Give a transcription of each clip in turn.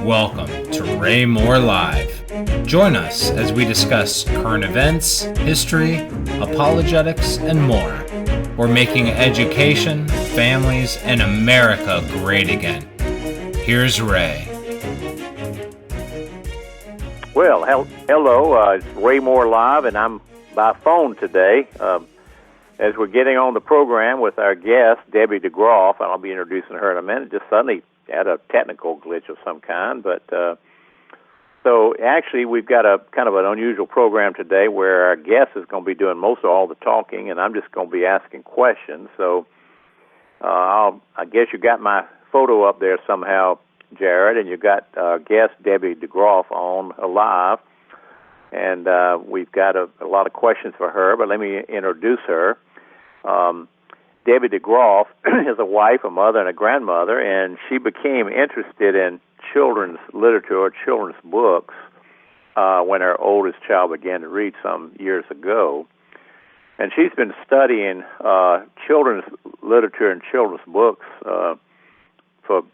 Welcome to Ray Moore Live. Join us as we discuss current events, history, apologetics, and more. We're making education, families, and America great again. Here's Ray. Well, hello. It's Ray Moore Live, and I'm by phone today as we're getting on the program with our guest, Debbie DeGroff, and I'll be introducing her in a minute. Just suddenly had a technical glitch of some kind, but so actually we've got a kind of an unusual program today where our guest is going to be doing most of all the talking, and I'm just going to be asking questions. So I guess you got my photo up there somehow, Jared, and you got our guest Debbie DeGroff on live, and we've got a lot of questions for her, but let me introduce her. Debbie DeGroff is a wife, a mother, and a grandmother, and she became interested in children's literature or children's books when her oldest child began to read some years ago. And she's been studying children's literature and children's books for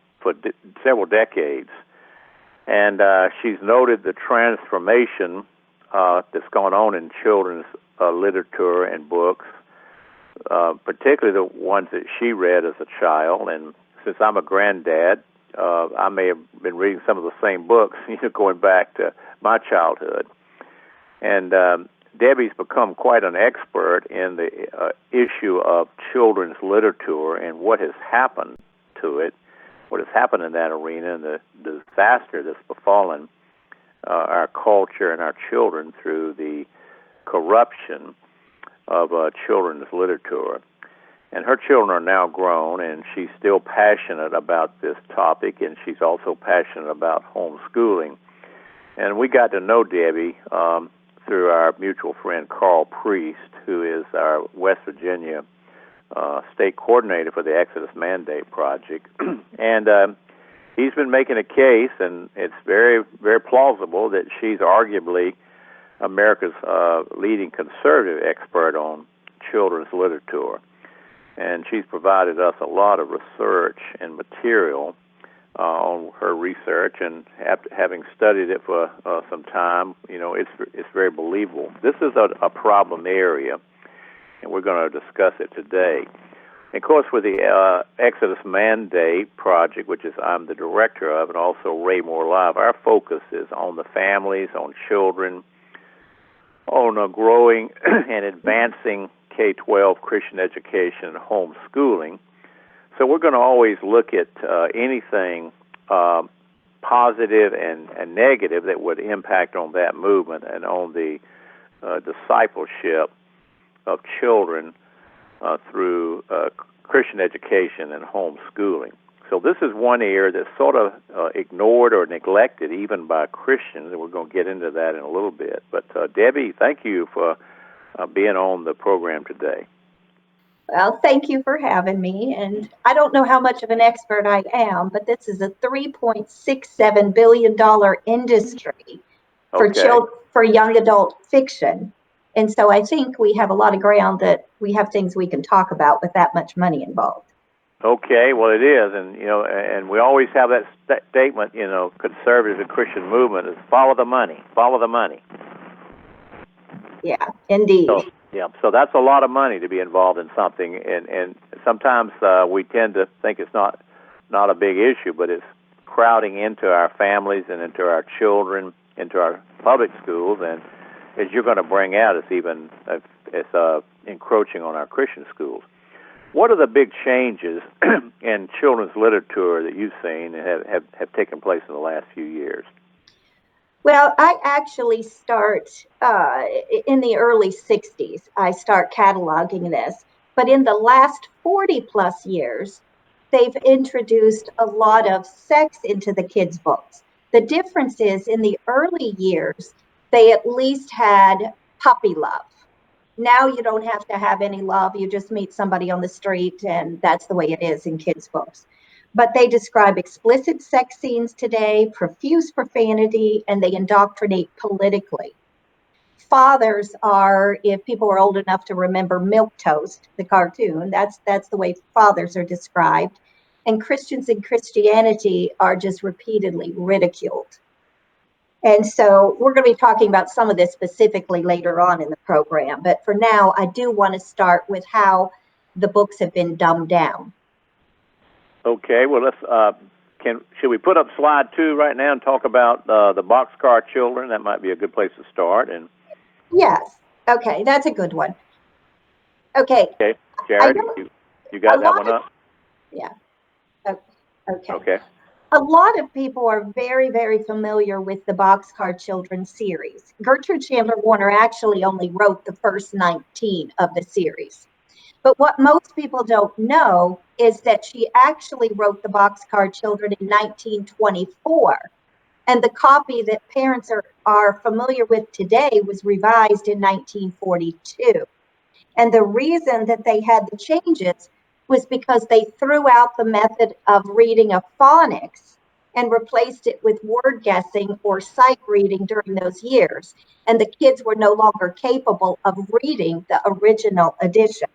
several decades. And she's noted the transformation that's gone on in children's literature and books, particularly the ones that she read as a child. And since I'm a granddad, I may have been reading some of the same books, going back to my childhood. And Debbie's become quite an expert in the issue of children's literature and what has happened to it, what has happened in that arena, and the disaster that's befallen our culture and our children through the corruption of children's literature. And her children are now grown, and she's still passionate about this topic, and she's also passionate about homeschooling. And we got to know Debbie through our mutual friend Carl Priest, who is our West Virginia state coordinator for the Exodus Mandate Project. And he's been making a case, and it's very, very plausible that she's arguably America's leading conservative expert on children's literature. And she's provided us a lot of research and material on her research, and having studied it for some time, it's very believable. This is a problem area, and we're going to discuss it today. And of course, with the Exodus Mandate Project, which is I'm the director of, and also Ray Moore Live, our focus is on the families, on children, on growing and advancing K-12 Christian education and homeschooling. So we're going to always look at anything positive and negative that would impact on that movement and on the discipleship of children through Christian education and homeschooling. So this is one area that's sort of ignored or neglected even by Christians, and we're going to get into that in a little bit. But Debbie, thank you for being on the program today. Well, thank you for having me. And I don't know how much of an expert I am, but this is a $3.67 billion industry for young adult fiction. And so I think we have a lot of ground that we have things we can talk about with that much money involved. Okay, well, it is, and and we always have that statement, conservative and Christian movement is follow the money, follow the money. Yeah, indeed. So that's a lot of money to be involved in something, and sometimes we tend to think it's not a big issue, but it's crowding into our families and into our children, into our public schools, and as you're going to bring out, it's encroaching on our Christian schools. What are the big changes in children's literature that you've seen and have taken place in the last few years? Well, I actually start in the early 60s. I start cataloging this. But in the last 40 plus years, they've introduced a lot of sex into the kids' books. The difference is in the early years, they at least had puppy love. Now you don't have to have any love. You just meet somebody on the street, and that's the way it is in kids' books. But they describe explicit sex scenes today, profuse profanity, and they indoctrinate politically. Fathers are, if people are old enough to remember Milquetoast, the cartoon, that's the way fathers are described. and Christians and Christianity are just repeatedly ridiculed. And so we're going to be talking about some of this specifically later on in the program. But for now, I do want to start with how the books have been dumbed down. Okay, well, let's. Should we put up slide 2 right now and talk about the boxcar children? That might be a good place to start. And yes, okay, that's a good one. Okay. Okay, Jared, you got that one up? Yeah. Okay. Okay. A lot of people are very, very familiar with the Boxcar Children series. Gertrude Chandler Warner actually only wrote the first 19 of the series. But what most people don't know is that she actually wrote the Boxcar Children in 1924. And the copy that parents are familiar with today was revised in 1942. And the reason that they had the changes was because they threw out the method of reading of phonics and replaced it with word guessing or sight reading during those years. And the kids were no longer capable of reading the original edition.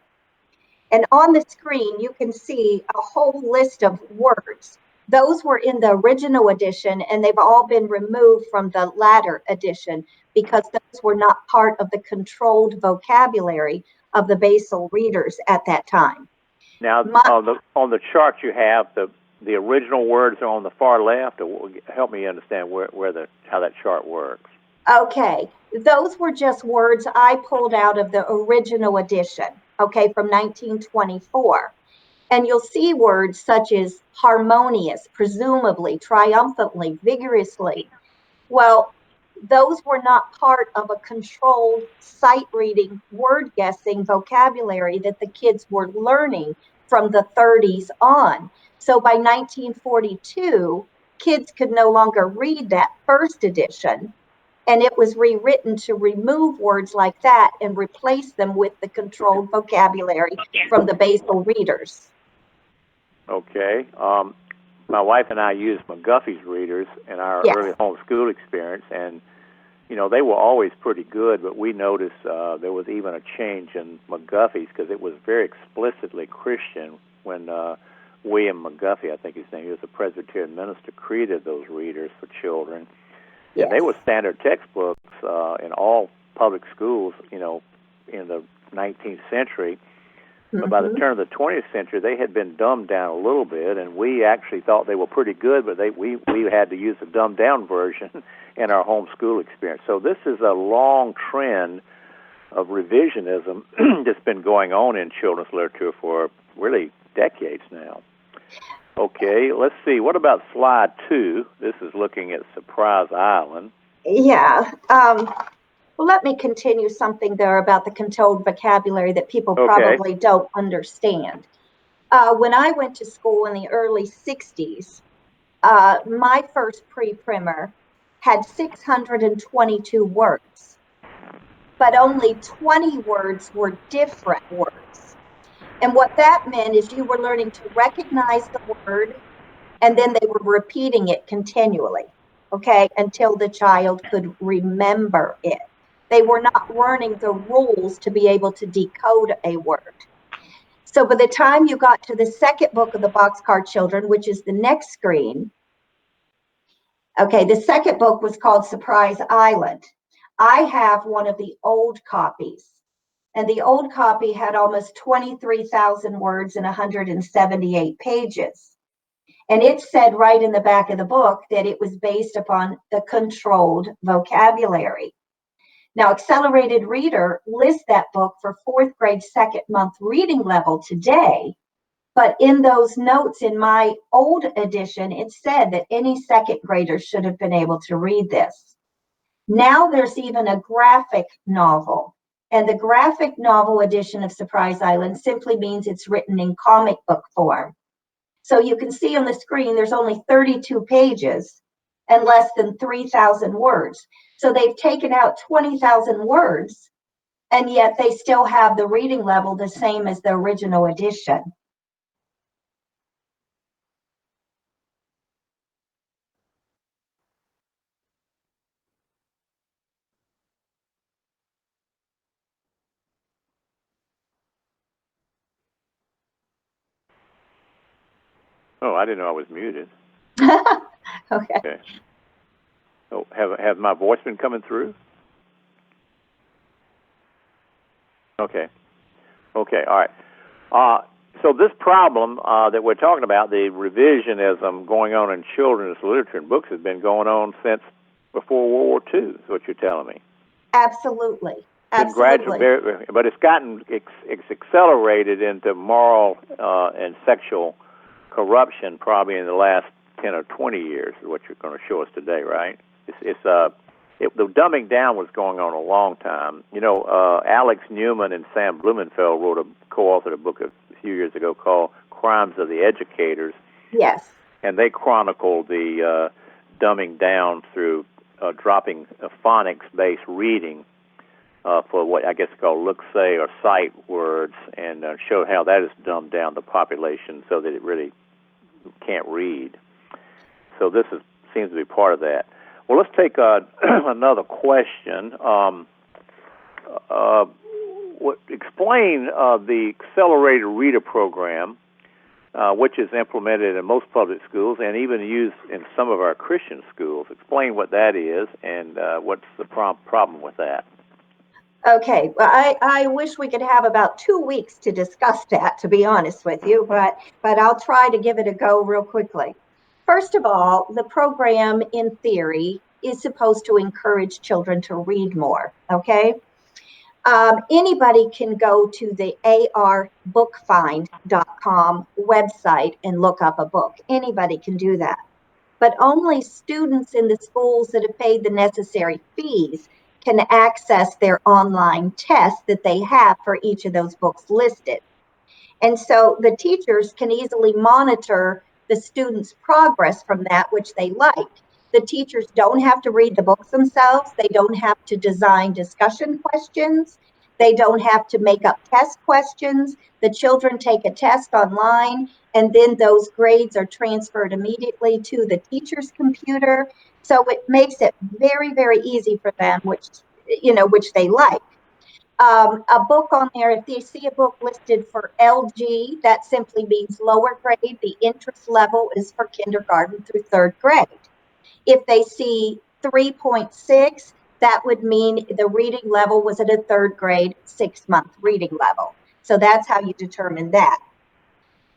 And on the screen, you can see a whole list of words. Those were in the original edition, and they've all been removed from the latter edition because those were not part of the controlled vocabulary of the basal readers at that time. Now, on the chart you have, the original words are on the far left. Help me understand how that chart works. Okay, those were just words I pulled out of the original edition, okay, from 1924. And you'll see words such as harmonious, presumably, triumphantly, vigorously. Well, those were not part of a controlled sight reading, word guessing vocabulary that the kids were learning from the 30s on. So by 1942, kids could no longer read that first edition. And it was rewritten to remove words like that and replace them with the controlled vocabulary from the basal readers. Okay. My wife and I used McGuffey's readers in our early homeschool experience, and they were always pretty good, but we noticed there was even a change in McGuffey's because it was very explicitly Christian when William McGuffey, I think his name, he was a Presbyterian minister, created those readers for children. Yes. And they were standard textbooks in all public schools, in the 19th century. But by the turn of the 20th century, they had been dumbed down a little bit, and we actually thought they were pretty good, but we had to use the dumbed-down version in our homeschool experience. So this is a long trend of revisionism that's been going on in children's literature for really decades now. Okay, let's see. What about slide 2? This is looking at Surprise Island. Yeah. Well, let me continue something there about the controlled vocabulary that people probably don't understand. When I went to school in the early 60s, my first pre-primer had 622 words, but only 20 words were different words. And what that meant is you were learning to recognize the word, and then they were repeating it continually, okay, until the child could remember it. They were not learning the rules to be able to decode a word. So by the time you got to the second book of the Boxcar Children, which is the next screen, okay, the second book was called Surprise Island. I have one of the old copies, and the old copy had almost 23,000 words and 178 pages. And it said right in the back of the book that it was based upon the controlled vocabulary. Now, Accelerated Reader lists that book for fourth grade second month reading level today, but in those notes in my old edition, it said that any second grader should have been able to read this. Now there's even a graphic novel, and the graphic novel edition of Surprise Island simply means it's written in comic book form. So you can see on the screen, there's only 32 pages and less than 3,000 words. So they've taken out 20,000 words, and yet they still have the reading level the same as the original edition. Oh, I didn't know I was muted. Okay. Oh, have my voice been coming through? Okay. Okay. All right. So this problem that we're talking about, the revisionism going on in children's literature and books, has been going on since before World War II, is what you're telling me. Absolutely. Been Absolutely. but it's gotten it's accelerated into moral and sexual corruption probably in the last 10 or 20 years, is what you're going to show us today, right? The dumbing down was going on a long time. You know, Alex Newman and Sam Blumenfeld co-authored a book a few years ago called Crimes of the Educators. Yes. And they chronicled the dumbing down through dropping phonics-based reading for what I guess called look, say, or sight words, and showed how that has dumbed down the population so that it really can't read. So this seems to be part of that. Well, let's take another question. Explain the Accelerated Reader Program, which is implemented in most public schools and even used in some of our Christian schools. Explain what that is and what's the problem with that. Okay, well, I wish we could have about 2 weeks to discuss that, to be honest with you, but I'll try to give it a go real quickly. First of all, the program, in theory, is supposed to encourage children to read more, okay? Anybody can go to the arbookfind.com website and look up a book. Anybody can do that. But only students in the schools that have paid the necessary fees can access their online tests that they have for each of those books listed. And so the teachers can easily monitor the students' progress from that which they like. The teachers don't have to read the books themselves. They don't have to design discussion questions. They don't have to make up test questions. The children take a test online, and then those grades are transferred immediately to the teacher's computer. So it makes it very, very easy for them, which they like. A book on there, if they see a book listed for LG, that simply means lower grade. The interest level is for kindergarten through third grade. If they see 3.6, that would mean the reading level was at a third grade 6-month reading level. So that's how you determine that.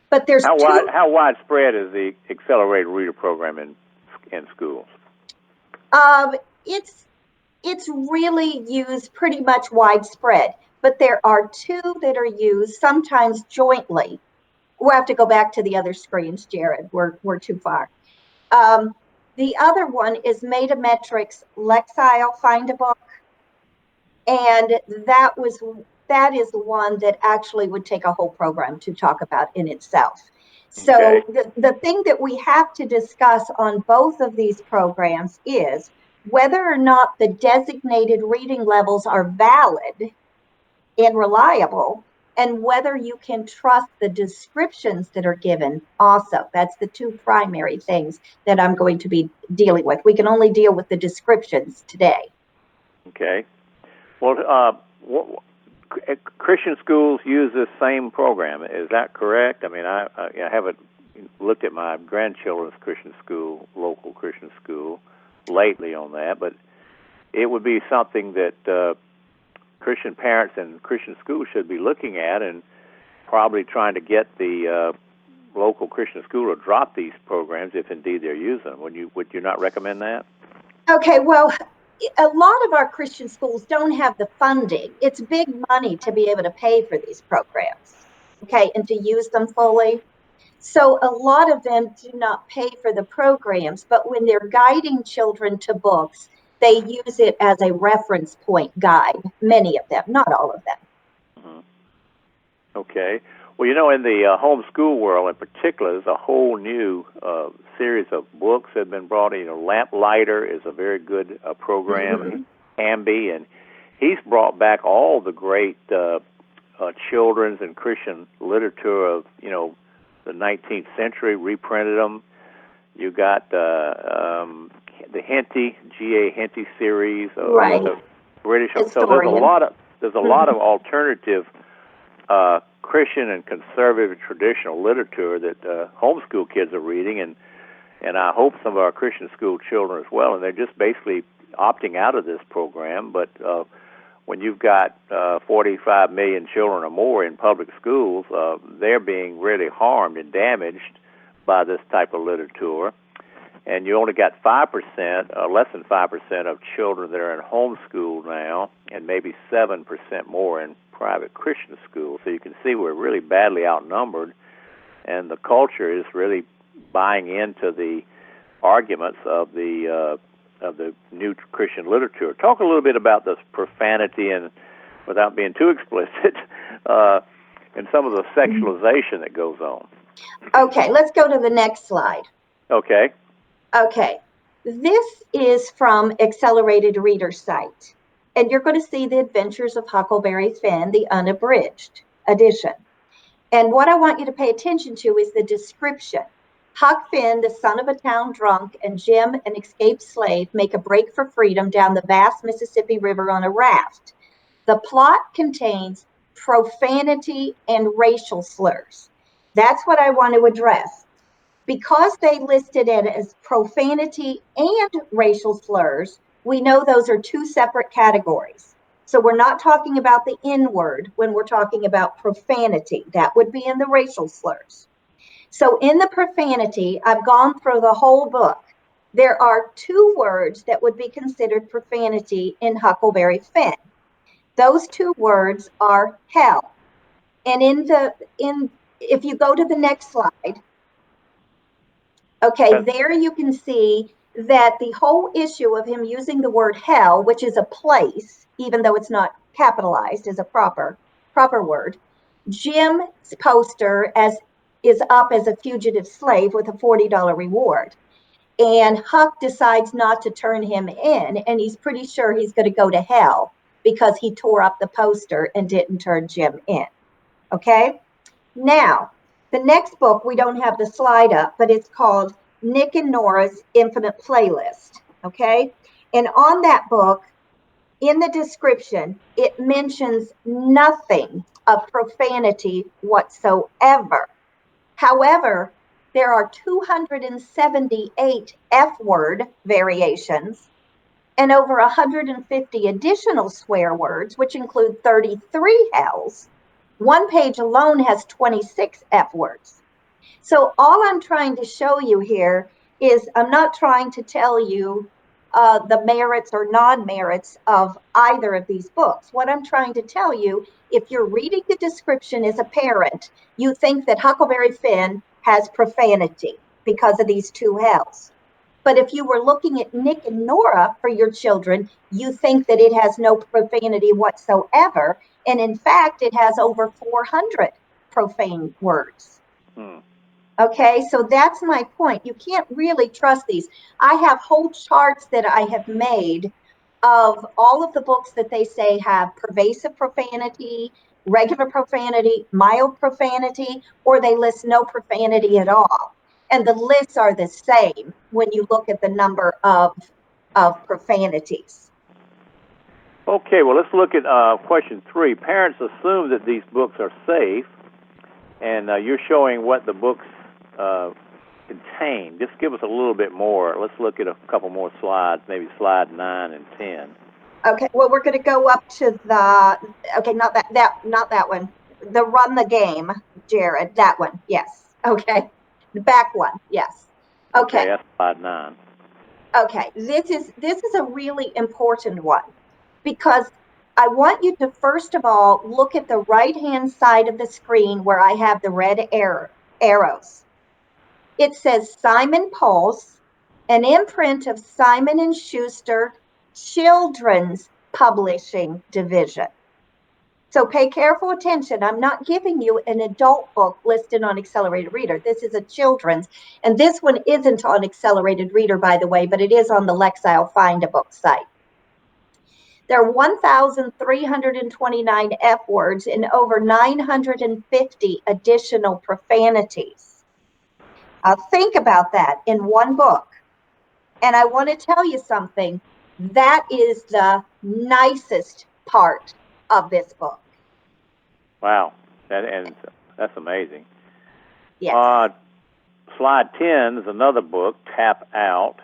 But there's how widespread is the Accelerated Reader Program in schools? It's really used pretty much widespread, but there are two that are used sometimes jointly. We'll have to go back to the other screens, Jared. We're too far. The other one is Metametric's Lexile Find a Book, and that is the one that actually would take a whole program to talk about in itself. So the thing that we have to discuss on both of these programs is whether or not the designated reading levels are valid and reliable, and whether you can trust the descriptions that are given also. That's the two primary things that I'm going to be dealing with. We can only deal with the descriptions today. Okay. Well, Christian schools use this same program. Is that correct? I mean, I haven't looked at my grandchildren's Christian school, local Christian school, lately on that, but it would be something that Christian parents and Christian schools should be looking at and probably trying to get the local Christian school to drop these programs if indeed they're using them. Would you not recommend that? Okay, well, a lot of our Christian schools don't have the funding. It's big money to be able to pay for these programs, okay, and to use them fully. So a lot of them do not pay for the programs, but when they're guiding children to books, they use it as a reference point guide, many of them, not all of them. Mm-hmm. Okay. Well, in the homeschool world in particular, there's a whole new series of books that have been brought in. Lamplighter is a very good program, Hamby, and he's brought back all the great children's and Christian literature of, the 19th century, reprinted them. You got the Henty, G.A. Henty series, right? British. So there's a lot of alternative Christian and conservative traditional literature that homeschool kids are reading, and I hope some of our Christian school children as well, and they're just basically opting out of this program. But when you've got 45 million children or more in public schools, they're being really harmed and damaged by this type of literature. And you only got 5%, less than 5% of children that are in homeschool now, and maybe 7% more in private Christian schools. So you can see we're really badly outnumbered, and the culture is really buying into the arguments of the new Christian literature. Talk a little bit about this profanity, and without being too explicit, and some of the sexualization that goes on. Okay, let's go to the next slide. Okay. Okay, this is from Accelerated Reader site, and you're going to see the Adventures of Huckleberry Finn, the unabridged edition. And what I want you to pay attention to is the description. Huck Finn, the son of a town drunk, and Jim, an escaped slave, make a break for freedom down the vast Mississippi River on a raft. The plot contains profanity and racial slurs. That's what I want to address. Because they listed it as profanity and racial slurs, we know those are two separate categories. So we're not talking about the N-word when we're talking about profanity. That would be in the racial slurs. So in the profanity, I've gone through the whole book. There are two words that would be considered profanity in Huckleberry Finn. Those two words are hell. And if you go to the next slide, okay, there you can see that the whole issue of him using the word hell, which is a place, even though it's not capitalized as a proper word, Jim's poster is up as a fugitive slave with a $40 reward. And Huck decides not to turn him in, and he's pretty sure he's going to go to hell because he tore up the poster and didn't turn Jim in. Okay? Now, the next book, we don't have the slide up, but it's called Nick and Nora's Infinite Playlist, okay? And on that book, in the description, it mentions nothing of profanity whatsoever. However, there are 278 F-word variations and over 150 additional swear words, which include 33 hells. One page alone has 26 F words. So all I'm trying to show you here is I'm not trying to tell you the merits or non-merits of either of these books. What I'm trying to tell you, if you're reading the description as a parent, you think that Huckleberry Finn has profanity because of these two hells. But if you were looking at Nick and Nora for your children, you think that it has no profanity whatsoever. And in fact, it has over 400 profane words. Okay, so that's my point. You can't really trust these. I have whole charts that I have made of all of the books that they say have pervasive profanity, regular profanity, mild profanity, or they list no profanity at all. And the lists are the same when you look at the number of profanities. Okay, well, let's look at question 3. Parents assume that these books are safe, and you're showing what the books contain. Just give us a little bit more. Let's look at a couple more slides, maybe slide 9 and 10. Okay, well, we're going to go up to the, okay, not that one. The Run the Game, Jared, that one, yes. Okay, the back one, yes. Okay, that's slide 9. Okay, this is a really important one, because I want you to first of all look at the right-hand side of the screen where I have the red arrows. It says Simon Pulse, an imprint of Simon & Schuster Children's Publishing Division. So pay careful attention. I'm not giving you an adult book listed on Accelerated Reader. This is a children's, and this one isn't on Accelerated Reader, by the way, but it is on the Lexile Find a Book site. There are 1,329 F words and over 950 additional profanities. Think about that in one book. And I want to tell you something. That is the nicest part of this book. Wow. and that's amazing. Yes. Slide 10 is another book, Tap Out.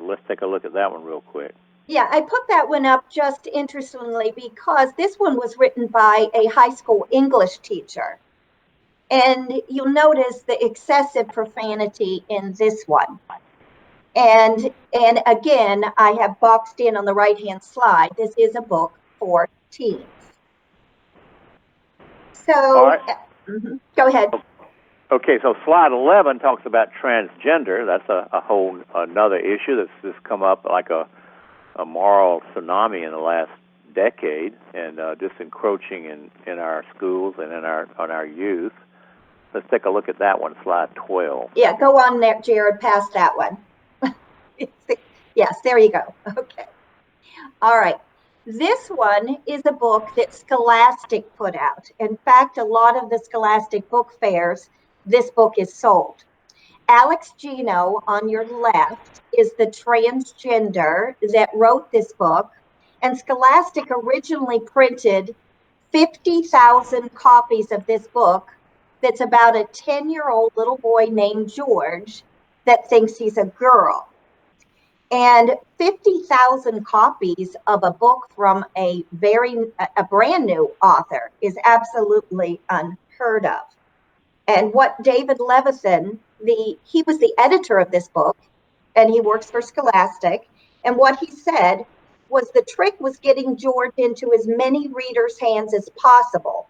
Let's take a look at that one real quick. Yeah, I put that one up just interestingly because this one was written by a high school English teacher. And you'll notice the excessive profanity in this one. And again, I have boxed in on the right-hand slide. This is a book for teens. So, go ahead. Okay, so slide 11 talks about transgender. That's a whole another issue that's come up like a moral tsunami in the last decade, and just encroaching in our schools and in our youth. Let's take a look at that one, slide 12. Yeah, go on there, Jared, past that one. Yes, there you go. Okay. All right. This one is a book that Scholastic put out. In fact, a lot of the Scholastic book fairs, this book is sold. Alex Gino on your left is the transgender that wrote this book. And Scholastic originally printed 50,000 copies of this book that's about a 10-year-old little boy named George that thinks he's a girl. And 50,000 copies of a book from a brand new author is absolutely unheard of. And what David Levithan, he was the editor of this book, and he works for Scholastic. And what he said was the trick was getting George into as many readers' hands as possible.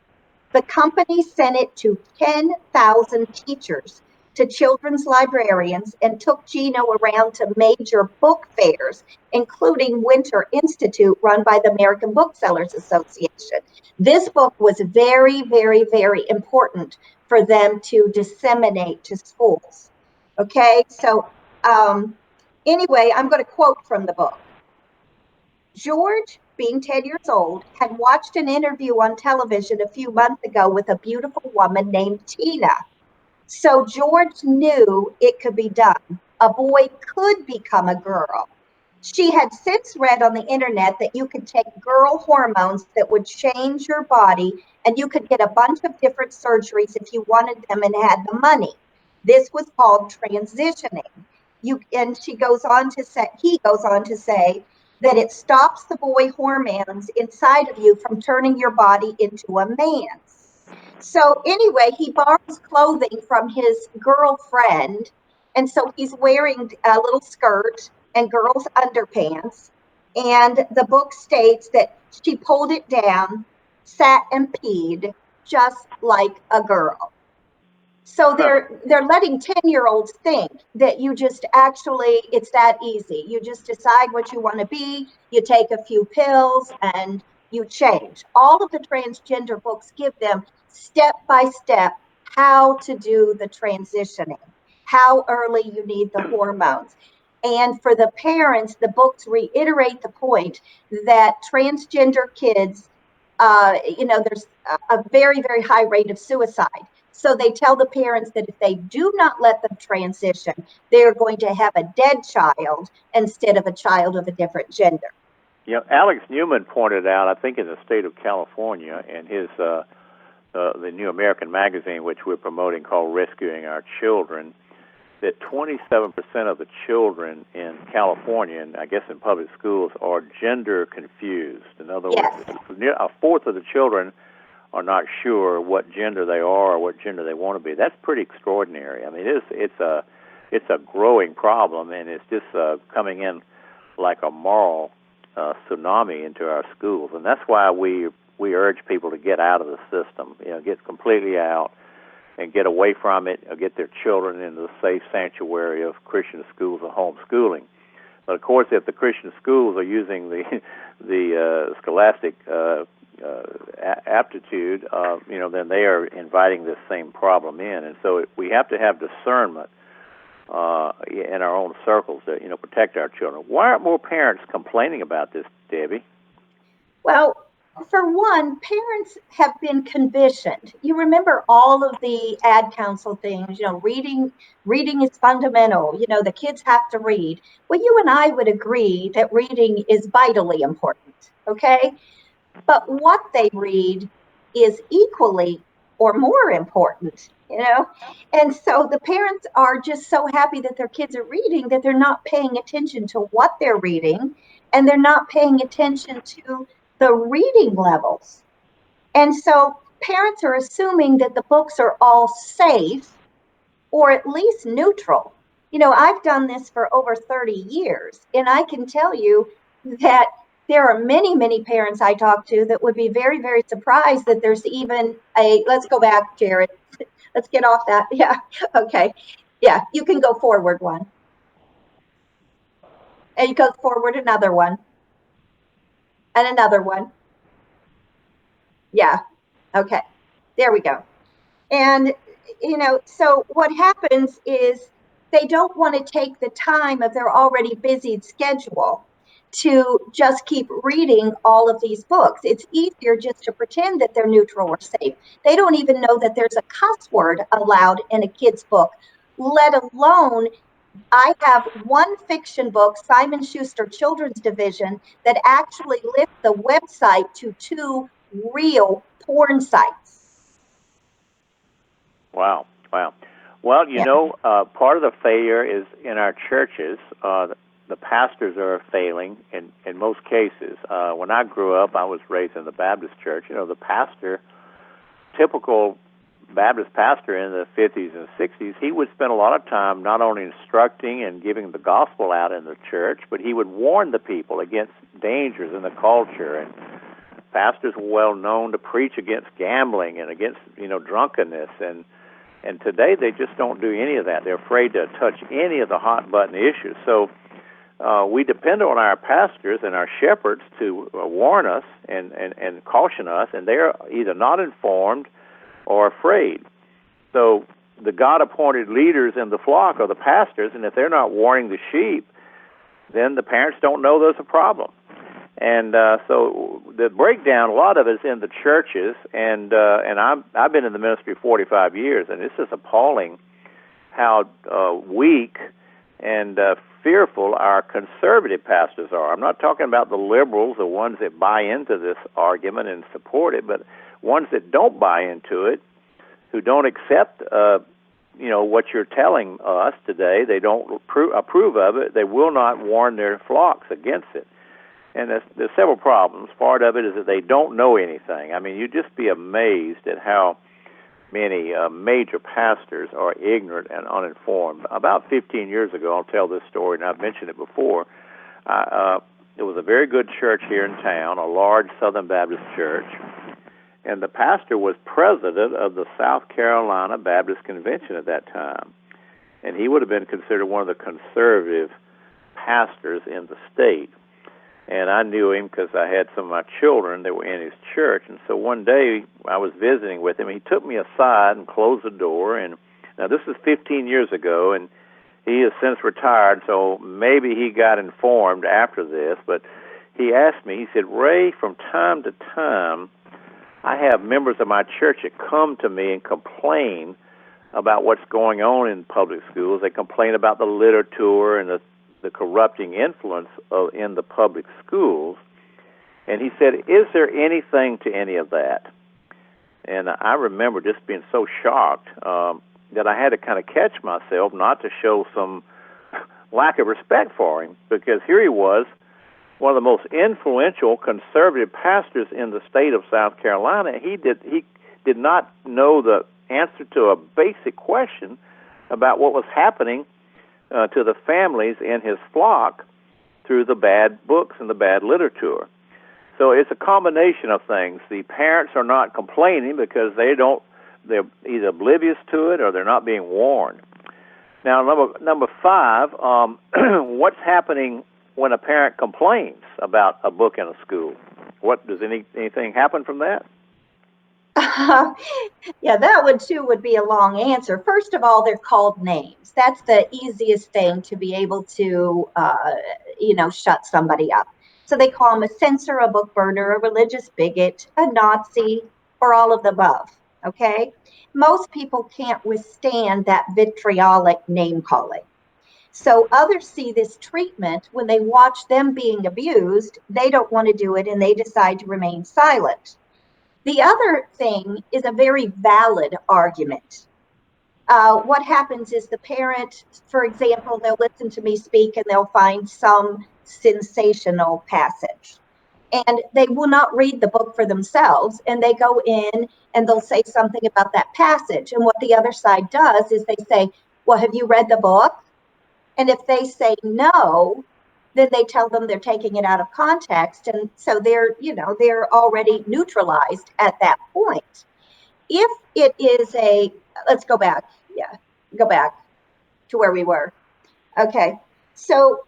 The company sent it to 10,000 teachers, to children's librarians, and took Gino around to major book fairs, including Winter Institute, run by the American Booksellers Association. This book was very, very, very important for them to disseminate to schools. Okay, so anyway, I'm going to quote from the book. George, being 10 years old, had watched an interview on television a few months ago with a beautiful woman named Tina. So George knew it could be done. A boy could become a girl. She had since read on the internet that you could take girl hormones that would change your body, and you could get a bunch of different surgeries if you wanted them and had the money. This was called transitioning. And he goes on to say that it stops the boy hormones inside of you from turning your body into a man. So anyway, he borrows clothing from his girlfriend, and so he's wearing a little skirt and girls' underpants. And the book states that she pulled it down, sat and peed just like a girl. So they're letting 10-year-olds think that you just actually, it's that easy. You just decide what you want to be, you take a few pills, and you change. All of the transgender books give them step by step how to do the transitioning, how early you need the hormones. And for the parents, the books reiterate the point that transgender kids, there's a very, very high rate of suicide. So they tell the parents that if they do not let them transition, they're going to have a dead child instead of a child of a different gender. Yeah, Alex Newman pointed out, I think in the state of California, in his the New American magazine, which we're promoting, called Rescuing Our Children, that 27% of the children in California, and I guess in public schools, are gender confused. In other words, a fourth of the children are not sure what gender they are or what gender they want to be. That's pretty extraordinary. I mean, it's a growing problem, and it's just coming in like a moral tsunami into our schools. And that's why we urge people to get out of the system, get completely out and get away from it, or get their children into the safe sanctuary of Christian schools or homeschooling. But of course, if the Christian schools are using the scholastic aptitude, then they are inviting this same problem in. And so we have to have discernment in our own circles to, protect our children. Why aren't more parents complaining about this, Debbie? Well, for one, parents have been conditioned. You remember all of the ad council things, reading is fundamental. The kids have to read. Well, you and I would agree that reading is vitally important, okay? But what they read is equally or more important, you know? And so the parents are just so happy that their kids are reading that they're not paying attention to what they're reading, and they're not paying attention to the reading levels. And so parents are assuming that the books are all safe or at least neutral. You know, I've done this for over 30 years, and I can tell you that there are many, many parents I talk to that would be very, very surprised that there's even a, let's go back, Jared. Let's get off that. Yeah. Okay. Yeah. You can go forward one. And you go forward another one. And another one. Yeah. Okay. There we go. And, you know, so what happens is they don't want to take the time of their already busy schedule to just keep reading all of these books. It's easier just to pretend that they're neutral or safe. They don't even know that there's a cuss word allowed in a kid's book, let alone I have one fiction book, Simon Schuster Children's Division, that actually lists the website to 2 real porn sites. Wow, wow. Well, you Yeah. know, part of the failure is in our churches. The pastors are failing in most cases. When I grew up, I was raised in the Baptist church. You know, the pastor, typical Baptist pastor in the 50s and 60s, he would spend a lot of time not only instructing and giving the gospel out in the church, but he would warn the people against dangers in the culture. And pastors were well known to preach against gambling and against, you know, drunkenness. And today they just don't do any of that. They're afraid to touch any of the hot button issues. So we depend on our pastors and our shepherds to warn us and caution us, and they're either not informed or afraid. So the God-appointed leaders in the flock are the pastors, and if they're not warning the sheep, then the parents don't know there's a problem. And so the breakdown, a lot of it is in the churches, and I've been in the ministry 45 years, and it's just appalling how weak and fearful our conservative pastors are. I'm not talking about the liberals, the ones that buy into this argument and support it, but ones that don't buy into it, who don't accept, you know, what you're telling us today. They don't approve of it. They will not warn their flocks against it. And there's several problems. Part of it is that they don't know anything. I mean, you'd just be amazed at how many major pastors are ignorant and uninformed. About 15 years ago, I'll tell this story, and I've mentioned it before. It was a very good church here in town, a large Southern Baptist church, and the pastor was president of the South Carolina Baptist Convention at that time. And he would have been considered one of the conservative pastors in the state. And I knew him because I had some of my children that were in his church. And so one day I was visiting with him. He took me aside and closed the door. And now this is 15 years ago, and he has since retired, so maybe he got informed after this. But he asked me, he said, "Ray, from time to time, I have members of my church that come to me and complain about what's going on in public schools. They complain about the literature and the corrupting influence in the public schools." And he said, "Is there anything to any of that?" And I remember just being so shocked that I had to kind of catch myself not to show some lack of respect for him, because here he was, one of the most influential conservative pastors in the state of South Carolina. He did not know the answer to a basic question about what was happening to the families in his flock through the bad books and the bad literature. So it's a combination of things. The parents are not complaining because they're either oblivious to it or they're not being warned. Now, number 5, what's happening when a parent complains about a book in a school? What does anything happen from that? Yeah, that one too would be a long answer. First of all, they're called names. That's the easiest thing to be able to, shut somebody up. So they call them a censor, a book burner, a religious bigot, a Nazi, or all of the above. Okay? Most people can't withstand that vitriolic name calling. So others see this treatment when they watch them being abused. They don't want to do it, and they decide to remain silent. The other thing is a very valid argument. What happens is the parent, for example, they'll listen to me speak and they'll find some sensational passage. And they will not read the book for themselves. And they go in and they'll say something about that passage. And what the other side does is they say, well, have you read the book? And if they say no, then they tell them they're taking it out of context. And so they're already neutralized at that point. If it is let's go back. Yeah, go back to where we were. Okay. So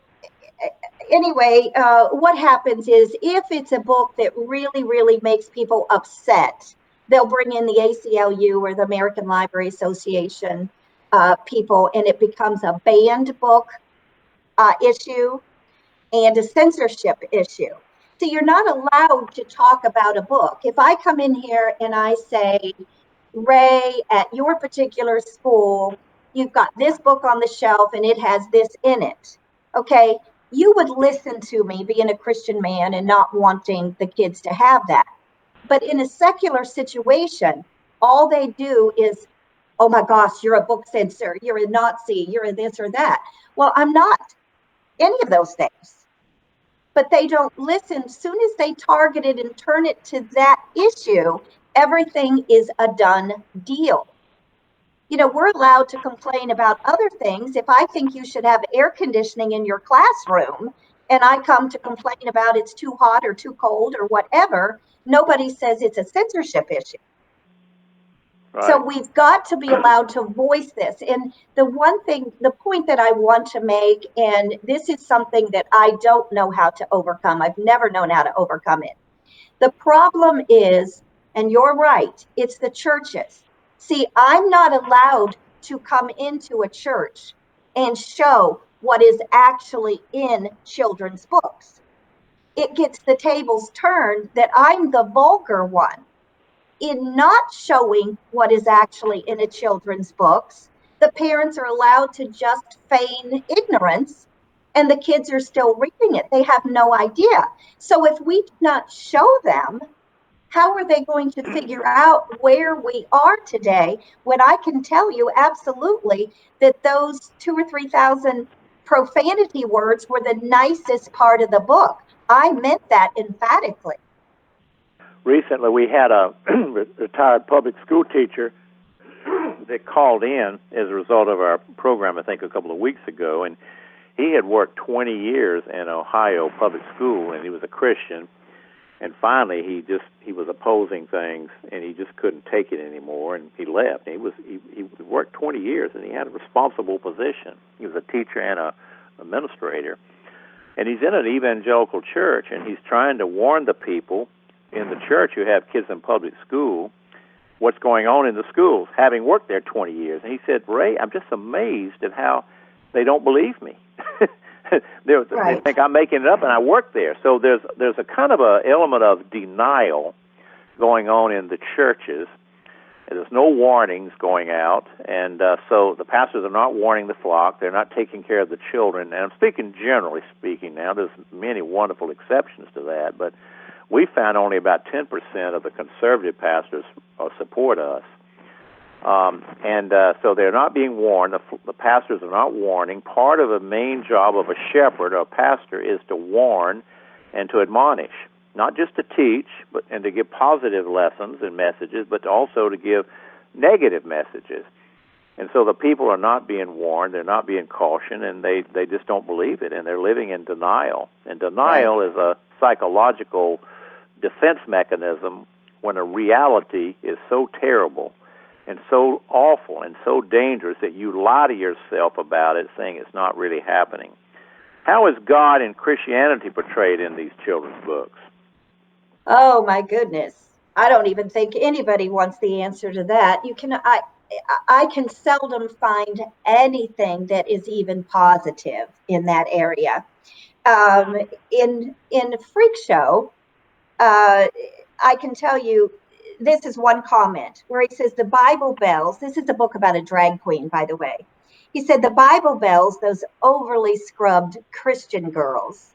anyway, what happens is if it's a book that really, really makes people upset, they'll bring in the ACLU or the American Library Association people, and it becomes a banned book issue and a censorship issue. So you're not allowed to talk about a book. If I come in here and I say, Ray, at your particular school, you've got this book on the shelf and it has this in it. Okay, you would listen to me being a Christian man and not wanting the kids to have that. But in a secular situation, all they do is, oh my gosh, you're a book censor, you're a Nazi, you're a this or that. Well, I'm not any of those things. But they don't listen. As soon as they target it and turn it to that issue, everything is a done deal. We're allowed to complain about other things. If I think you should have air conditioning in your classroom and I come to complain about it's too hot or too cold or whatever, nobody says it's a censorship issue. Right. So we've got to be allowed to voice this. And the point that I want to make, and this is something that I don't know how to overcome. I've never known how to overcome it. The problem is, and you're right, it's the churches. See, I'm not allowed to come into a church and show what is actually in children's books. It gets the tables turned that I'm the vulgar one. In not showing what is actually in a children's books, the parents are allowed to just feign ignorance and the kids are still reading it. They have no idea. So if we do not show them, how are they going to figure out where we are today when I can tell you absolutely that those 2,000 or 3,000 profanity words were the nicest part of the book? I meant that emphatically. Recently, we had a retired public school teacher that called in as a result of our program, I think, a couple of weeks ago, and he had worked 20 years in Ohio public school, and he was a Christian, and finally he was opposing things, and he just couldn't take it anymore, and he left. He worked 20 years, and he had a responsible position. He was a teacher and a administrator, and he's in an evangelical church, and he's trying to warn the people in the church who have kids in public school what's going on in the schools, having worked there 20 years. And he said, Ray, I'm just amazed at how they don't believe me. They think I'm making it up, and I work there. So there's a kind of a element of denial going on in the churches. There's no warnings going out, and so the pastors are not warning the flock. They're not taking care of the children. And I'm speaking generally speaking now. There's many wonderful exceptions to that, but we found only about 10% of the conservative pastors support us. So they're not being warned. The pastors are not warning. Part of the main job of a shepherd or a pastor is to warn and to admonish, not just to teach and to give positive lessons and messages, but also to give negative messages. And so the people are not being warned, they're not being cautioned, and they just don't believe it, and they're living in denial. And denial is a psychological defense mechanism when a reality is so terrible and so awful and so dangerous that you lie to yourself about it, saying it's not really happening. How is God and Christianity portrayed in these children's books? Oh my goodness. I don't even think anybody wants the answer to that. I can seldom find anything that is even positive in that area. In Freak Show, I can tell you, this is one comment where he says the Bible bells, this is a book about a drag queen, by the way. He said the Bible bells, those overly scrubbed Christian girls,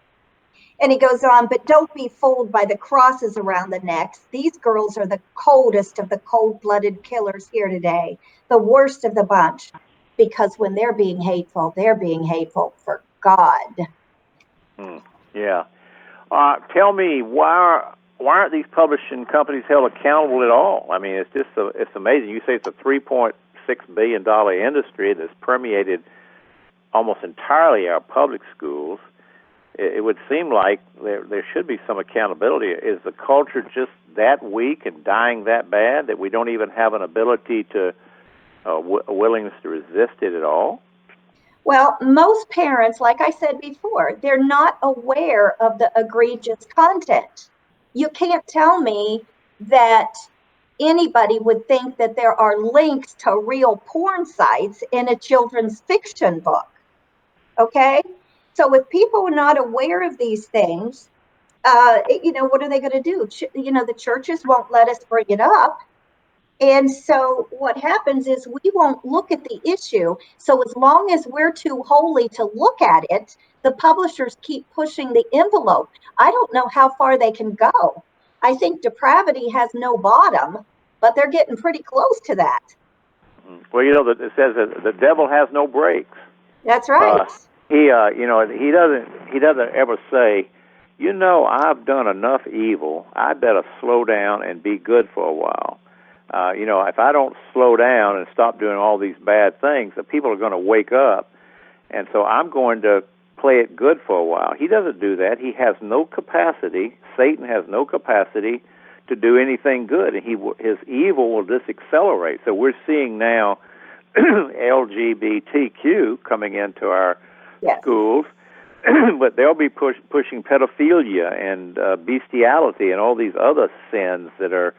And he goes on, but don't be fooled by the crosses around the necks. These girls are the coldest of the cold-blooded killers here today, the worst of the bunch, because when they're being hateful for God. Yeah. Tell me, why aren't these publishing companies held accountable at all? I mean, it's amazing. You say it's a $3.6 billion industry that's permeated almost entirely our public schools. It would seem like there should be some accountability. Is the culture just that weak and dying that bad that we don't even have an ability to a willingness to resist it at all? Well, most parents, like I said before, they're not aware of the egregious content. You can't tell me that anybody would think that there are links to real porn sites in a children's fiction book. Okay? So if people are not aware of these things, what are they going to do? The churches won't let us bring it up. And so what happens is we won't look at the issue. So as long as we're too holy to look at it, the publishers keep pushing the envelope. I don't know how far they can go. I think depravity has no bottom, but they're getting pretty close to that. Well, it says that the devil has no brakes. That's right. He doesn't ever say, I've done enough evil. I better slow down and be good for a while. If I don't slow down and stop doing all these bad things, the people are going to wake up, and so I'm going to play it good for a while. He doesn't do that. He has no capacity. Satan has no capacity to do anything good, and his evil will just accelerate. So we're seeing now LGBTQ coming into our schools, but they'll be pushing pedophilia and bestiality and all these other sins that are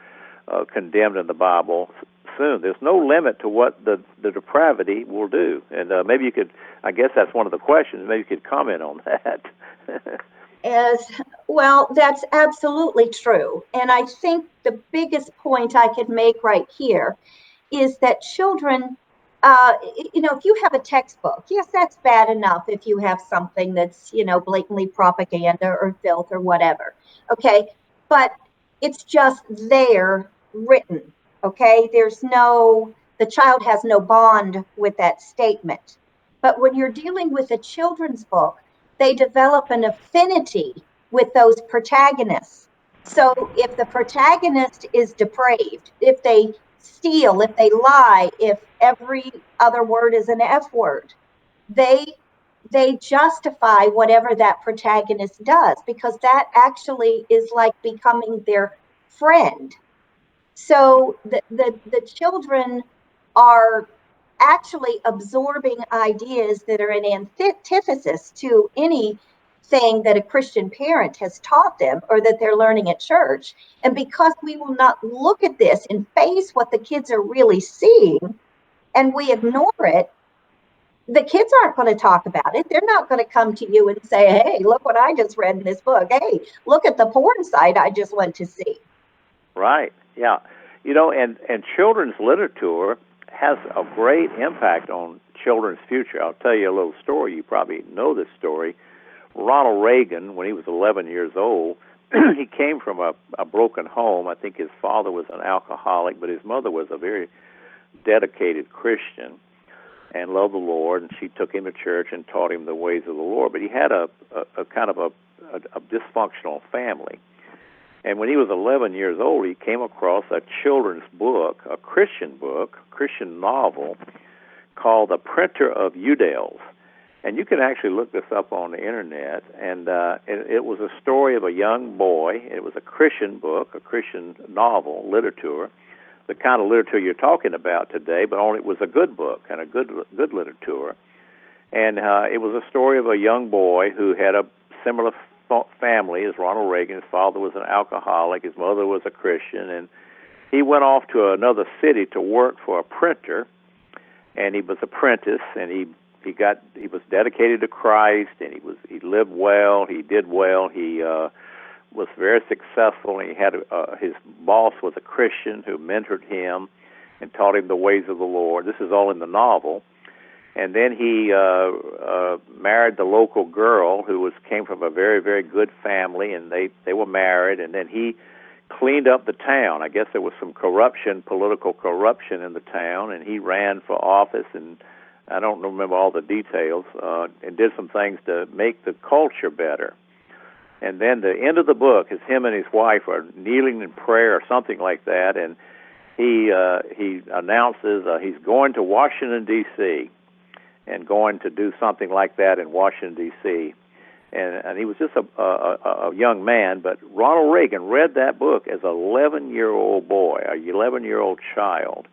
condemned in the Bible soon. There's no limit to what the depravity will do. And maybe you could, I guess that's one of the questions, maybe you could comment on that. Well, that's absolutely true. And I think the biggest point I could make right here is that children, if you have a textbook, yes, that's bad enough if you have something that's, blatantly propaganda or filth or whatever. Okay. But it's just there written. Okay. The child has no bond with that statement. But when you're dealing with a children's book, they develop an affinity with those protagonists. So if the protagonist is depraved, if they steal, if they lie, if every other word is an F word, they justify whatever that protagonist does, because that actually is like becoming their friend. So the children are actually absorbing ideas that are in antithesis to anything that a Christian parent has taught them or that they're learning at church. And because we will not look at this and face what the kids are really seeing, and we ignore it, the kids aren't going to talk about it. They're not going to come to you and say, hey, look what I just read in this book. Hey, look at the porn site I just went to see. Right, yeah. And children's literature has a great impact on children's future. I'll tell you a little story. You probably know this story. Ronald Reagan, when he was 11 years old, he came from a broken home. I think his father was an alcoholic, but his mother was a very dedicated Christian and loved the Lord, and she took him to church and taught him the ways of the Lord. But he had a kind of a dysfunctional family. And when he was 11 years old, he came across a children's book, a Christian novel, called The Printer of Udales. And you can actually look this up on the Internet. And it was a story of a young boy. It was a Christian book, a Christian novel, literature, the kind of literature you're talking about today, but only it was a good book and a good literature. And it was a story of a young boy who had a similar family as Ronald Reagan. His father was an alcoholic. His mother was a Christian. And he went off to another city to work for a printer. And he was apprentice, and he was dedicated to Christ, and he lived well. He did well. He was very successful. And he had his boss was a Christian who mentored him and taught him the ways of the Lord. This is all in the novel. And then he married the local girl who came from a very, very good family, and they were married. And then he cleaned up the town. I guess there was some corruption, political corruption in the town, and he ran for office, and I don't remember all the details, and did some things to make the culture better. And then the end of the book is him and his wife are kneeling in prayer or something like that, and he announces he's going to Washington, D.C., and going to do something like that in Washington, D.C. And he was just a young man, but Ronald Reagan read that book as an 11-year-old boy, a 11-year-old child,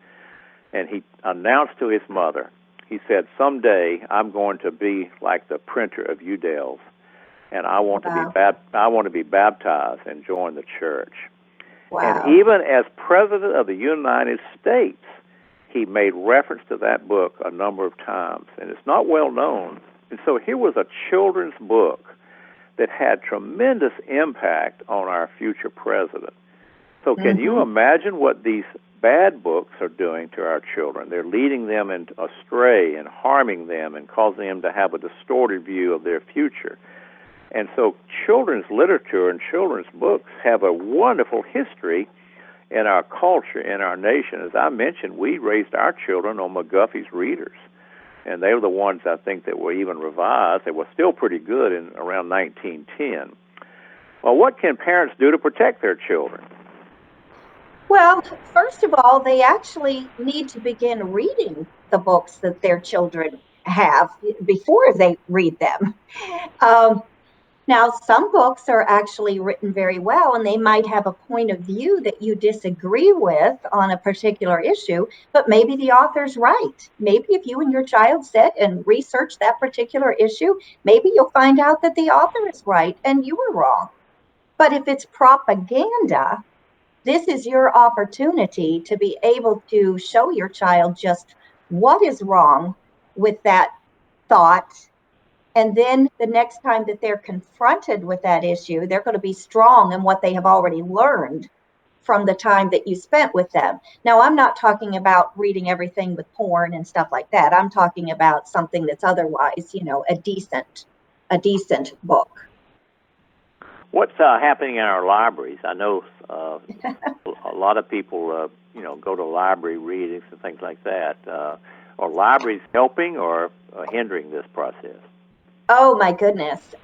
and he announced to his mother, he said, someday I'm going to be like the printer of Udell's, and I want to be baptized and join the church. Wow. And even as President of the United States, he made reference to that book a number of times, and it's not well known. And so here was a children's book that had tremendous impact on our future president. So can you imagine what these bad books are doing to our children? They're leading them astray and harming them and causing them to have a distorted view of their future. And so children's literature and children's books have a wonderful history in our culture, in our nation. As I mentioned, we raised our children on McGuffey's Readers, and they were the ones, I think, that were even revised. They were still pretty good in around 1910. Well, what can parents do to protect their children? Well, first of all, they actually need to begin reading the books that their children have before they read them. Now, some books are actually written very well, and they might have a point of view that you disagree with on a particular issue, but maybe the author's right. Maybe if you and your child sit and research that particular issue, maybe you'll find out that the author is right and you were wrong. But if it's propaganda, this is your opportunity to be able to show your child just what is wrong with that thought. And then the next time that they're confronted with that issue, they're going to be strong in what they have already learned from the time that you spent with them. Now, I'm not talking about reading everything with porn and stuff like that. I'm talking about something that's otherwise, a decent book. What's happening in our libraries? I know a lot of people, go to library readings and things like that. Are libraries helping or hindering this process? Oh, my goodness.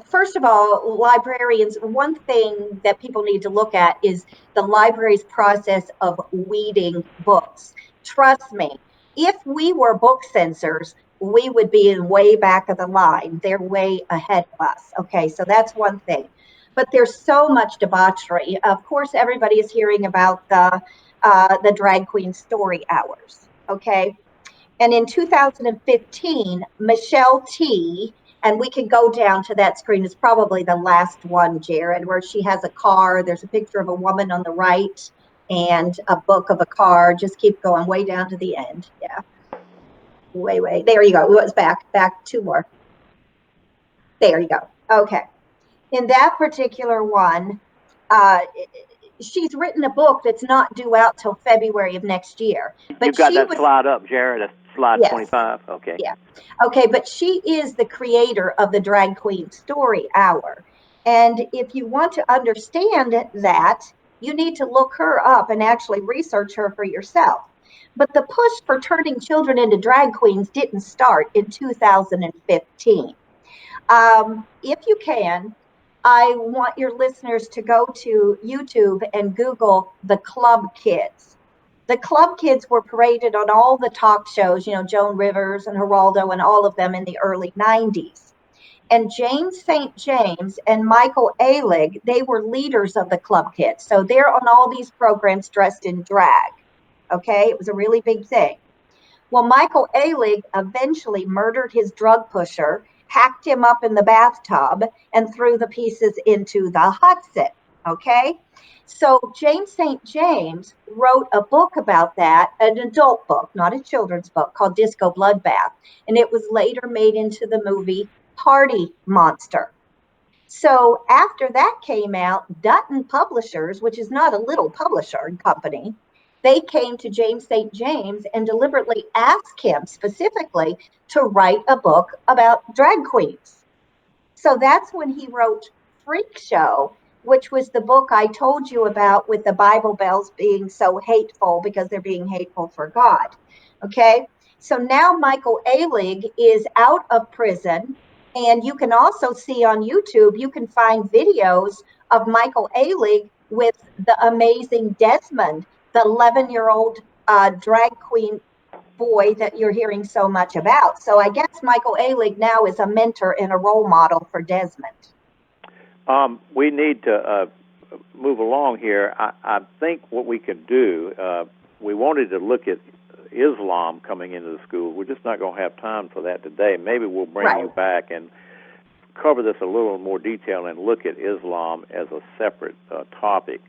First of all, librarians, one thing that people need to look at is the library's process of weeding books. Trust me, if we were book censors, we would be in way back of the line. They're way ahead of us. Okay, so that's one thing. But there's so much debauchery. Of course, everybody is hearing about the drag queen story hours. Okay. And in 2015, Michelle T., and we can go down to that screen, it's probably the last one, Jared, where she has a car. There's a picture of a woman on the right and a book of a car. Just keep going way down to the end. Yeah. Way. There you go. It was back two more. There you go. Okay. In that particular one, she's written a book that's not due out till February of next year. But you've got that slide up, Jared. That's slide 25. Okay. Yeah. Okay, but she is the creator of the Drag Queen Story Hour. And if you want to understand that, you need to look her up and actually research her for yourself. But the push for turning children into drag queens didn't start in 2015. If you can, I want your listeners to go to YouTube and Google the Club Kids. The Club Kids were paraded on all the talk shows, Joan Rivers and Geraldo and all of them in the early 90s. And James St. James and Michael Alig, they were leaders of the Club Kids. So they're on all these programs dressed in drag. Okay, it was a really big thing. Well, Michael Alig eventually murdered his drug pusher, hacked him up in the bathtub, and threw the pieces into the Hudson. Okay? So James St. James wrote a book about that, an adult book, not a children's book, called Disco Bloodbath. And it was later made into the movie Party Monster. So after that came out, Dutton Publishers, which is not a little publisher company, they came to James St. James and deliberately asked him specifically to write a book about drag queens. So that's when he wrote Freak Show, which was the book I told you about with the Bible Bells being so hateful because they're being hateful for God. Okay. So now Michael Alig is out of prison. And you can also see on YouTube, you can find videos of Michael Alig with the amazing Desmond, the 11-year-old drag queen boy that you're hearing so much about. So I guess Michael Alig now is a mentor and a role model for Desmond. We need to move along here. I think what we could do, we wanted to look at Islam coming into the school. We're just not going to have time for that today. Maybe we'll bring you back and cover this a little more detail and look at Islam as a separate topic.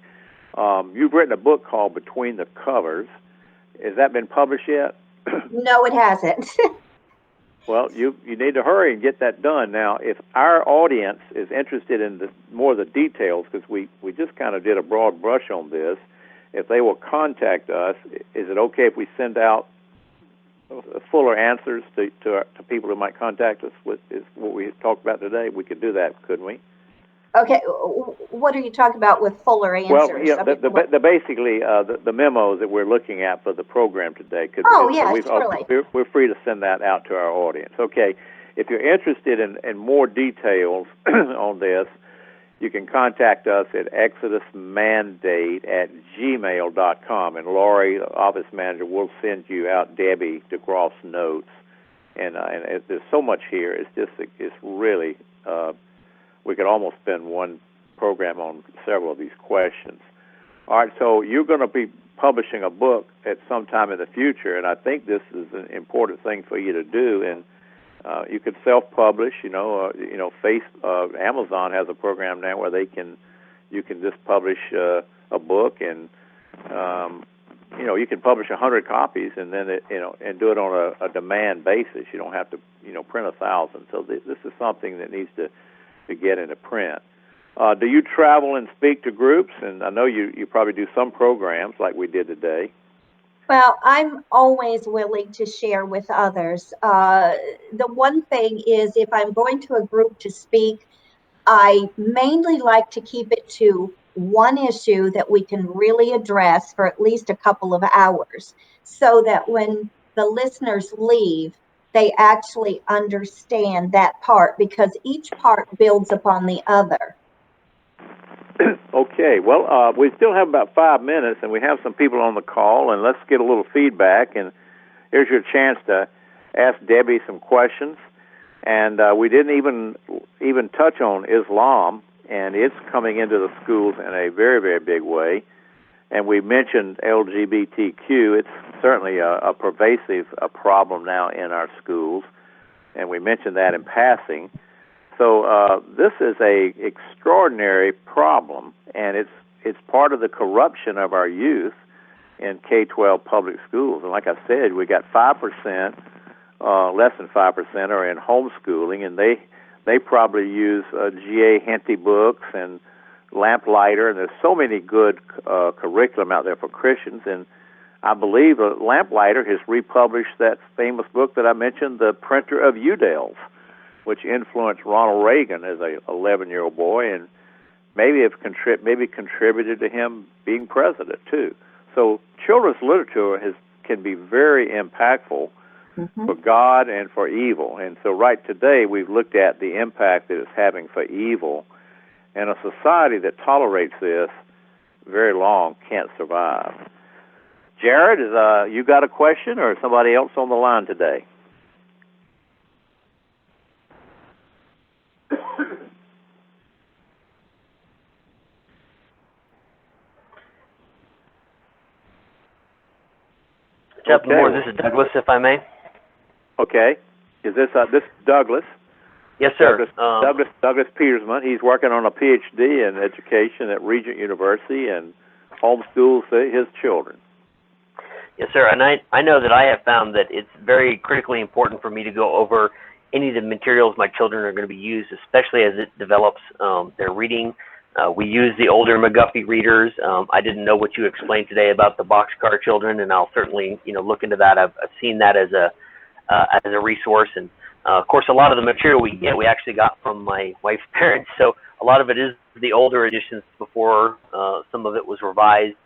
You've written a book called Between the Covers. Has that been published yet? No, it hasn't. Well, you need to hurry and get that done. Now, if our audience is interested in more of the details, because we just kind of did a broad brush on this, if they will contact us, is it okay if we send out fuller answers to people who might contact us with what we talked about today? We could do that, couldn't we? Okay, what are you talking about with fuller answers? Well, yeah, basically the memos that we're looking at for the program today. Surely. We're free to send that out to our audience. Okay, if you're interested in more details on this, you can contact us at exodusmandate@gmail.com, and Laurie, the office manager, will send you out Debbie DeGroff's notes. And there's so much here. It's really we could almost spend one program on several of these questions. All right, so you're going to be publishing a book at some time in the future, and I think this is an important thing for you to do. And you could self-publish. Amazon has a program now where you can just publish a book, and you can publish 100 copies, and then and do it on a demand basis. You don't have to print 1,000. So this is something that needs to get into print. Do you travel and speak to groups? And I know you probably do some programs like we did today. Well, I'm always willing to share with others. The one thing is, if I'm going to a group to speak, I mainly like to keep it to one issue that we can really address for at least a couple of hours, so that when the listeners leave, they actually understand that part, because each part builds upon the other. Okay, well, we still have about 5 minutes, and we have some people on the call, and let's get a little feedback. And here's your chance to ask Debbie some questions. And we didn't even touch on Islam, and it's coming into the schools in a very, very big way. And we mentioned LGBTQ. It's certainly a pervasive problem now in our schools, and we mentioned that in passing. So this is a extraordinary problem, and it's part of the corruption of our youth in K-12 public schools. And like I said, we got 5%, less than 5% are in homeschooling, and they probably use G.A. Henty books and Lamplighter, and there's so many good curriculum out there for Christians. And I believe Lamplighter has republished that famous book that I mentioned, The Printer of Udales, which influenced Ronald Reagan as a 11-year-old boy, and maybe contributed to him being president too. So children's literature can be very impactful for God and for evil. And so right today we've looked at the impact that it's having for evil, and a society that tolerates this very long can't survive. Jared, you got a question, or somebody else on the line today? Chaplain Moore, this is Douglas, if I may. Okay. Is this Douglas? Yes, sir. Douglas Petersman. He's working on a PhD in education at Regent University and homeschools his children. Yes, sir. And I know that I have found that it's very critically important for me to go over any of the materials my children are going to be used, especially as it develops their reading, We use the older McGuffey readers. I didn't know what you explained today about the boxcar children, and I'll certainly, look into that. I've seen that as a resource, and of course, a lot of the material we actually got from my wife's parents. So a lot of it is the older editions before some of it was revised.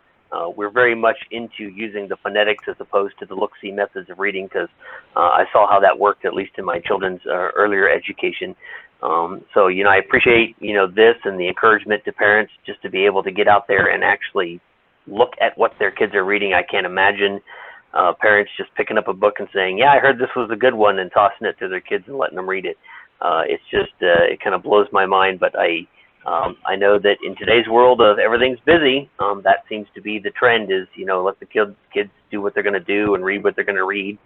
We're very much into using the phonetics as opposed to the look-see methods of reading, because I saw how that worked, at least in my children's earlier education. So, I appreciate, this and the encouragement to parents just to be able to get out there and actually look at what their kids are reading. I can't imagine parents just picking up a book and saying, yeah, I heard this was a good one, and tossing it to their kids and letting them read it. It's just, it kind of blows my mind, but I know that in today's world of everything's busy, that seems to be the trend is, let the kids do what they're going to do and read what they're going to read,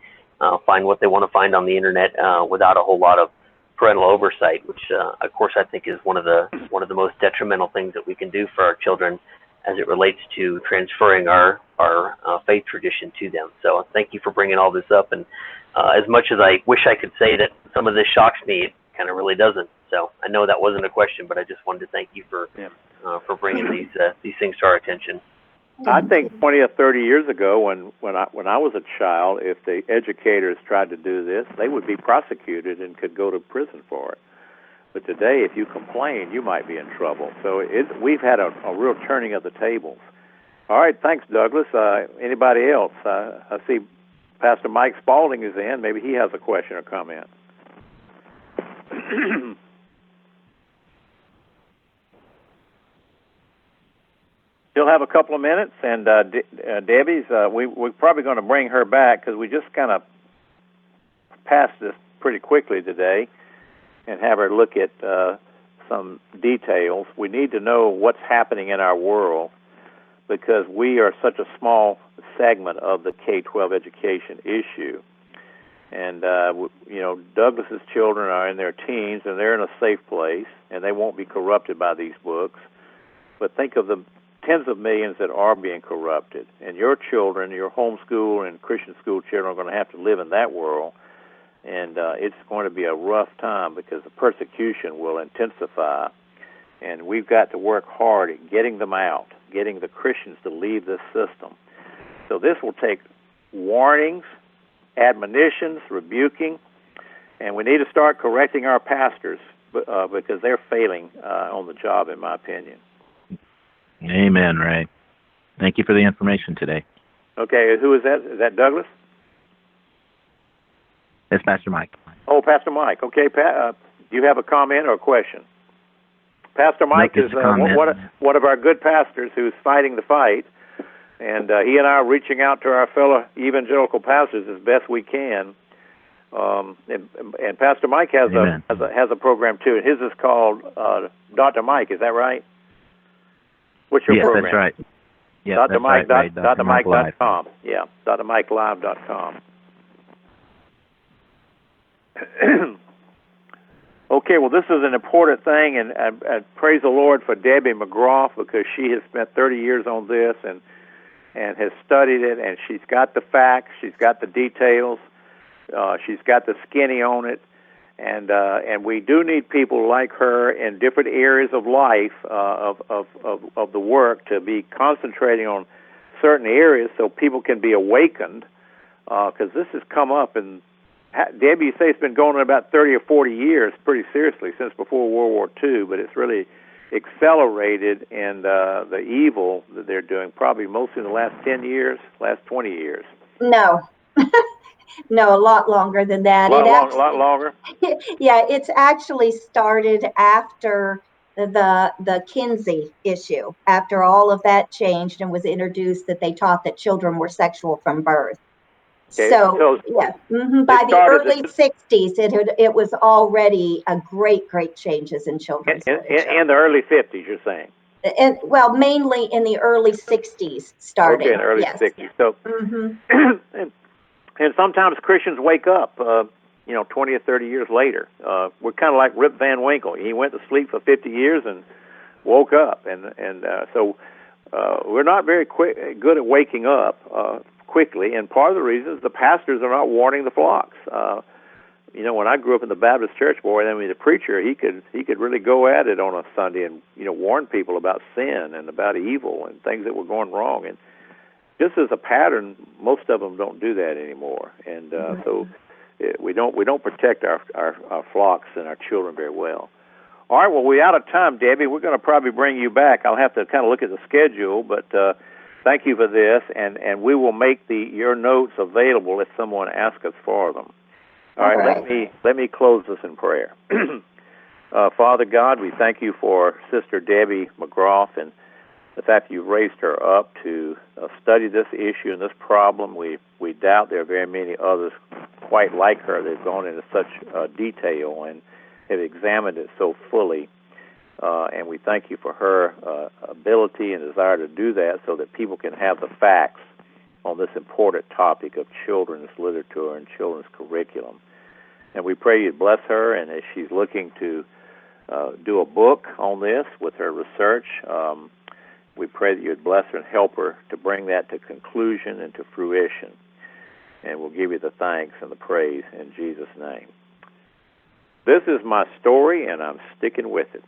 find what they want to find on the internet without a whole lot of parental oversight, which, of course, I think is one of the most detrimental things that we can do for our children as it relates to transferring our faith tradition to them. So thank you for bringing all this up. And as much as I wish I could say that some of this shocks me, it kind of really doesn't. So I know that wasn't a question, but I just wanted to thank you for bringing these things to our attention. I think 20 or 30 years ago, when I was a child, if the educators tried to do this, they would be prosecuted and could go to prison for it. But today, if you complain, you might be in trouble. So we've had a real turning of the tables. All right, thanks, Douglas. Anybody else? I see Pastor Mike Spaulding is in. Maybe he has a question or comment. She'll have a couple of minutes, and Debbie's, we're probably going to bring her back because we just kind of passed this pretty quickly today and have her look at some details. We need to know what's happening in our world because we are such a small segment of the K-12 education issue. And, Douglas's children are in their teens, and they're in a safe place, and they won't be corrupted by these books. But think of the tens of millions that are being corrupted. And your children, your homeschool and Christian school children are going to have to live in that world. And it's going to be a rough time because the persecution will intensify. And we've got to work hard at getting them out, getting the Christians to leave this system. So this will take warnings, admonitions, rebuking, and we need to start correcting our pastors because they're failing on the job, in my opinion. Amen, Ray. Thank you for the information today. Okay, who is that? Is that Douglas? It's Pastor Mike. Oh, Pastor Mike. Okay, do you have a comment or a question? Pastor Mike is one of our good pastors who's fighting the fight, and he and I are reaching out to our fellow evangelical pastors as best we can. And Pastor Mike has a program too, and his is called Dr. Mike. Is that right? What's your program? That's right. Yeah, Dr. Mike. Right, DrMike.com. Yeah, DrMikeLive.com. Okay, well, this is an important thing, and praise the Lord for Debbie McGroff because she has spent 30 years on this and has studied it, and she's got the facts, she's got the details, she's got the skinny on it, and we do need people like her in different areas of life of the work to be concentrating on certain areas so people can be awakened because this has come up in Debbie, you say it's been going on about 30 or 40 years, pretty seriously, since before World War II, but it's really accelerated in the evil that they're doing, probably mostly in the last 10 years, last 20 years. No. No, a lot longer than that. A lot longer? Yeah, it's actually started after the Kinsey issue, after all of that changed and was introduced that they taught that children were sexual from birth. Okay, so yeah, by the early 60s, it was already a great changes in children's literature. In the early 50s, you're saying? And well, mainly in the early 60s starting. Okay, in the early 60s. So, and sometimes Christians wake up, 20 or 30 years later. We're kind of like Rip Van Winkle. He went to sleep for 50 years and woke up, and so we're not very good at waking up quickly, and part of the reason is the pastors are not warning the flocks. when I grew up in the Baptist church, boy, I mean, the preacher, he could really go at it on a Sunday and, warn people about sin and about evil and things that were going wrong. And just as a pattern, most of them don't do that anymore. And so we don't protect our flocks and our children very well. All right, well, we're out of time, Debbie. We're going to probably bring you back. I'll have to kind of look at the schedule, but thank you for this, and we will make your notes available if someone asks us for them. All right, let me close this in prayer. Father God, we thank you for Sister Debbie McGroff and the fact that you've raised her up to study this issue and this problem. We doubt there are very many others quite like her. They've gone into such detail and have examined it so fully. And we thank you for her ability and desire to do that so that people can have the facts on this important topic of children's literature and children's curriculum. And we pray you'd bless her, and as she's looking to do a book on this with her research, we pray that you'd bless her and help her to bring that to conclusion and to fruition. And we'll give you the thanks and the praise in Jesus' name. This is my story, and I'm sticking with it.